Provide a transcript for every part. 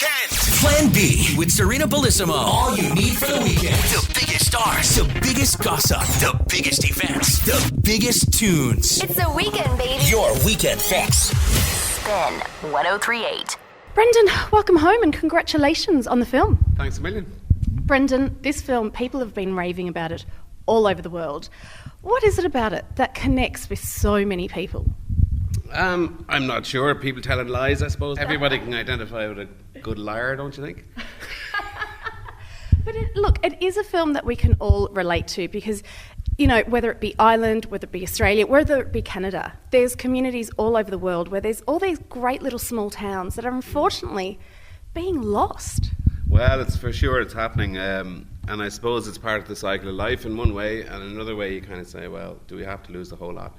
weekend. Plan B with Sarina Bellissimo. All you need for the weekend. The biggest stars, the biggest gossip, the biggest events, the biggest tunes. It's the weekend, baby. Your weekend fix. Spin 103.8. Brendan, welcome home and congratulations on the film. Thanks a million. Brendan, this film, people have been raving about it all over the world. What is it about it that connects with so many people? I'm not sure. People telling lies, I suppose. Everybody can identify with a good liar, don't you think? But it is a film that we can all relate to because, you know, whether it be Ireland, whether it be Australia, whether it be Canada, there's communities all over the world where there's all these great little small towns that are unfortunately being lost. Well, it's for sure it's happening. And I suppose it's part of the cycle of life in one way, and in another way you kind of say, well, do we have to lose the whole lot?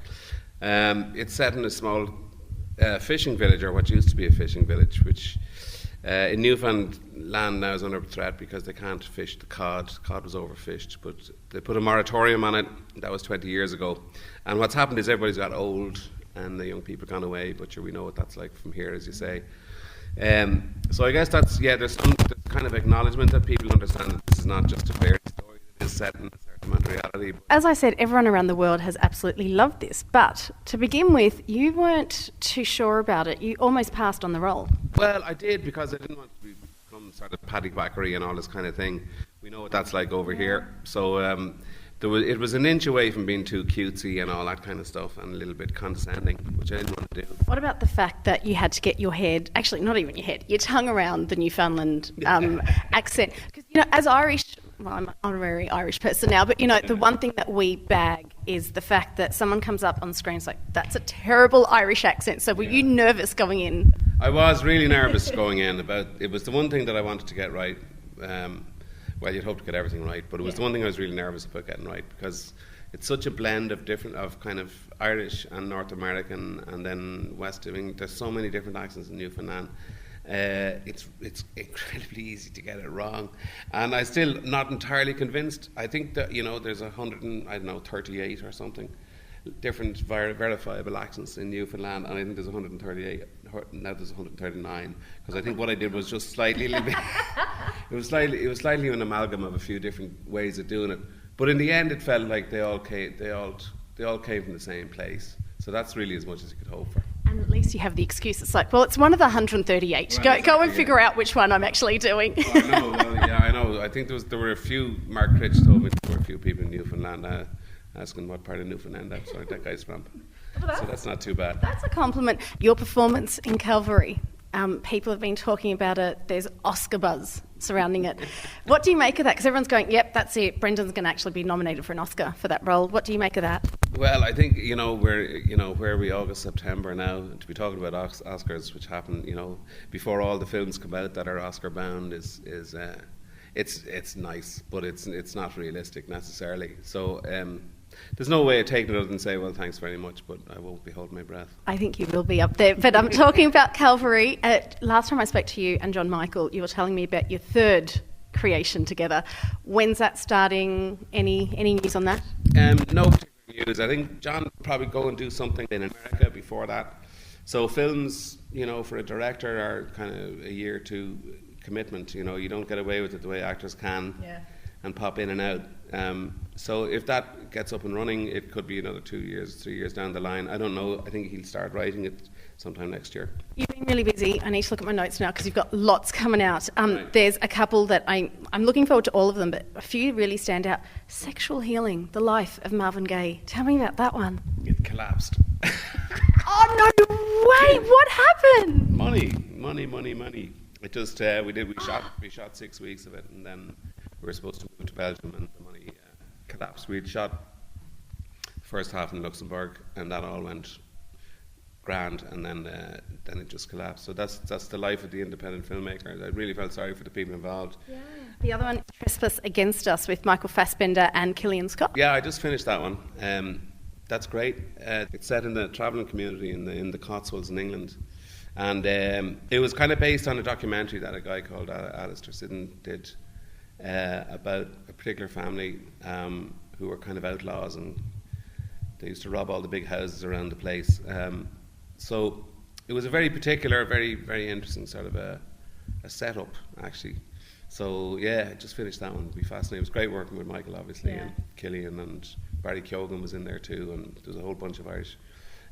It's set in a small fishing village, or what used to be a fishing village, which in Newfoundland now is under threat because they can't fish the cod. Cod was overfished, but they put a moratorium on it. That was 20 years ago. And what's happened is everybody's got old and the young people gone away, but sure, we know what that's like from here, as you say. So I guess there's some kind of acknowledgement that people understand that this is not just a fairy story, it is set in a certain amount of reality. As I said, everyone around the world has absolutely loved this, but to begin with, you weren't too sure about it. You almost passed on the role. Well, I did, because I didn't want to become sort of paddywhackery and all this kind of thing. We know what that's like over here. So it was an inch away from being too cutesy and all that kind of stuff, and a little bit condescending, which I didn't want to do. What about the fact that you had to get your head, actually not even your head, your tongue around the Newfoundland accent? Because, you know, as Irish, well, I'm an honorary Irish person now, but, you know, the one thing that we bag is the fact that someone comes up on the screen and is like, that's a terrible Irish accent. So were you nervous going in? I was really nervous going in. It was the one thing that I wanted to get right. Well, you'd hope to get everything right, but it was the one thing I was really nervous about getting right, because it's such a blend of kind of Irish and North American, and then West. I mean, there's so many different accents in Newfoundland. It's incredibly easy to get it wrong, and I'm still not entirely convinced. I think that, you know, there's 138 or something different verifiable accents in Newfoundland, and I think there's 138. Now there's 139, because I think what I did was just slightly it was slightly an amalgam of a few different ways of doing it. But in the end, it felt like they all came from the same place. So that's really as much as you could hope for. And at least you have the excuse. It's like, well, it's one of the 138. Go and figure out which one I'm actually doing. I know. I think there were a few. Mark Critch told me there were a few people in Newfoundland asking what part of Newfoundland that guy's from. So that's not too bad. That's a compliment. Your performance in Calvary, people have been talking about it. There's Oscar buzz surrounding it. What do you make of that? Because everyone's going, yep, that's it. Brendan's going to actually be nominated for an Oscar for that role. What do you make of that? Well, I think, where are we, August, September now, to be talking about Oscars, which happen, before all the films come out that are Oscar bound is it's nice, but it's not realistic necessarily. So there's no way of taking it other than say, well, thanks very much, but I won't be holding my breath. I think you will be up there. But I'm talking about Calvary. Last time I spoke to you and John Michael, you were telling me about your third creation together. When's that starting? Any news on that? No particular news. I think John will probably go and do something in America before that. So films, for a director are kind of a year or two commitment. You don't get away with it the way actors can. Yeah. And pop in and out. So if that gets up and running, it could be another 2 years, 3 years down the line. I don't know. I think he'll start writing it sometime next year. You've been really busy. I need to look at my notes now because you've got lots coming out. Right. There's a couple that I'm looking forward to all of them, but a few really stand out. Sexual Healing, The Life of Marvin Gaye. Tell me about that one. It collapsed. Oh, no way! What happened? Money. It just, we shot 6 weeks of it, and then we were supposed to move to Belgium, and the money collapsed. We'd shot the first half in Luxembourg, and that all went grand, and then it just collapsed. So that's the life of the independent filmmaker. I really felt sorry for the people involved. Yeah. The other one is Trespass Against Us with Michael Fassbender and Killian Scott. Yeah, I just finished that one. That's great. It's set in the travelling community in the Cotswolds in England. And it was kind of based on a documentary that a guy called Alistair Sidden did about a particular family who were kind of outlaws, and they used to rob all the big houses around the place. So it was a very particular, very, very interesting sort of a a setup actually. So yeah, I just finished that one. It'll be fascinating. It was great working with Michael, obviously, and Killian, and Barry Keoghan was in there too, and there was a whole bunch of Irish.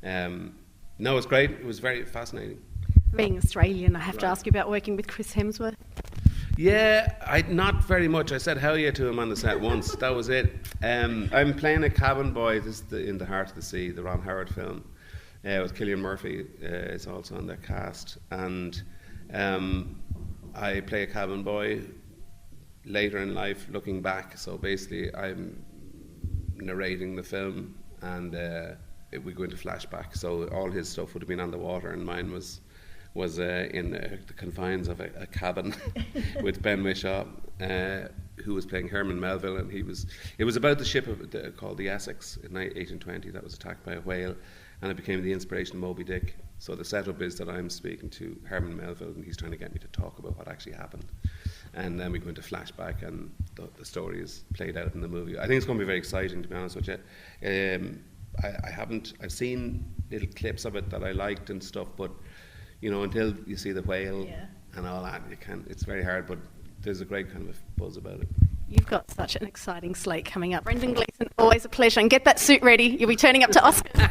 No, it was great. It was very fascinating. Being Australian, I have to ask you about working with Chris Hemsworth. Yeah, not very much. I said hell yeah to him on the set once. That was it. I'm playing a cabin boy. This is In the Heart of the Sea, the Ron Howard film, with Cillian Murphy. Is also on the cast, and I play a cabin boy later in life, looking back. So basically, I'm narrating the film, and we go into flashback. So all his stuff would have been on the water, and mine was in the confines of a cabin with Ben Whishaw, who was playing Herman Melville, and it was about the ship called the Essex in 1820 that was attacked by a whale, and it became the inspiration of Moby Dick. So the setup is that I'm speaking to Herman Melville, and he's trying to get me to talk about what actually happened, and then we go into flashback, and the story is played out in the movie. I think it's going to be very exciting, to be honest with you. I've seen little clips of it that I liked and stuff, but until you see the whale and all that, it's very hard, but there's a great kind of buzz about it. You've got such an exciting slate coming up. Brendan Gleeson, always a pleasure. And get that suit ready. You'll be turning up to Oscars.